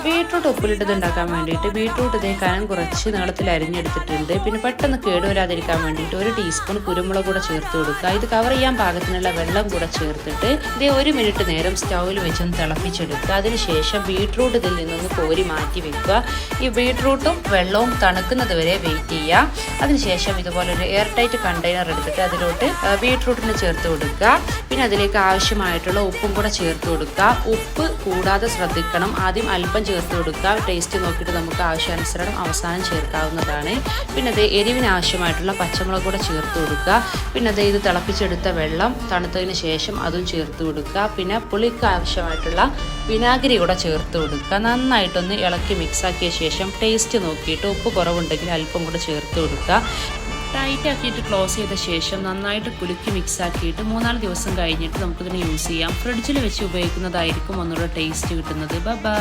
Beetroot ഉപ്പിലിട്ടത് ഉണ്ടാക്കാൻ വേണ്ടിയിട്ട് ബീട്രൂട്ട് ഇതേ കനം കുറച്ച് നീളത്തിൽ അരിഞ്ഞെടുത്തിട്ടുണ്ട്. പിന്നെ പെട്ടെന്ന് കേടുവരാതിരിക്കാൻ വേണ്ടിയിട്ട് 1 ടീസ്പൂൺ കുരുമുളക് കൂടെ ചേർത്ത് കൊടുക്കുക. ഇത് കവർ ചെയ്യാൻ പാകത്തിനുള്ള വെള്ളം കൂടെ ചേർത്തിട്ട് ഇതേ 1 മിനിറ്റ് നേരം സ്റ്റൗവിൽ വെച്ചൊന്ന് തിളപ്പിച്ചെടുക്കുക. അതിനുശേഷം ബീട്രൂട്ട് ഇതിൽ നിന്നൊന്ന് കോരി മാറ്റി വെക്കുക. ഈ ബീട്രൂട്ടും വെള്ളവും തണുക്കുന്നത് വരെ വെയിറ്റ് ചെയ്യുക. അതിനുശേഷം ഇതുപോലെ ഒരു എയർ ടൈറ്റ് കണ്ടെയ്നർ എടുത്തിട്ട് അതിലോട്ട് ബീട്രൂട്ടിന് ചേർത്ത് കൊടുക്കുക. പിന്നെ അതിലേക്ക് ആവശ്യമായിട്ടുള്ള ഉപ്പും കൂടെ ചേർത്ത് കൊടുക്കുക. ഉപ്പ് കൂടാതെ ശ്രദ്ധിക്കണം. ആദ്യം അല്പം ചേർത്ത് കൊടുക്കുക. ടേസ്റ്റ് നോക്കിയിട്ട് നമുക്ക് ആവശ്യാനുസരണം അവസാനം ചേർക്കാവുന്നതാണ്. പിന്നെ അത് എരിവിന് ആവശ്യമായിട്ടുള്ള പച്ചമുളക് കൂടെ ചേർത്ത് കൊടുക്കുക. പിന്നെ അത് ഇത് തിളപ്പിച്ചെടുത്ത വെള്ളം തണുത്തതിന് ശേഷം അതും ചേർത്ത് കൊടുക്കുക. പിന്നെ പുളിക്ക് ആവശ്യമായിട്ടുള്ള വിനാഗിരി കൂടെ ചേർത്ത് കൊടുക്കുക. നന്നായിട്ടൊന്ന് ഇളക്കി മിക്സാക്കിയ ശേഷം ടേസ്റ്റ് നോക്കിയിട്ട് ഉപ്പ് കുറവുണ്ടെങ്കിൽ അല്പം കൂടെ ചേർത്ത് കൊടുക്കുക. ടൈറ്റ് ആക്കിയിട്ട് ക്ലോസ് ചെയ്ത ശേഷം നന്നായിട്ട് കുലുക്കി മിക്സ് ആക്കിയിട്ട് 3-4 ദിവസം കഴിഞ്ഞിട്ട് നമുക്കിതിനെ യൂസ് ചെയ്യാം. ഫ്രിഡ്ജിൽ വെച്ച് ഉപയോഗിക്കുന്നതായിരിക്കും ഒന്നുകൂടെ ടേസ്റ്റ് കിട്ടുന്നത്. ബൈ.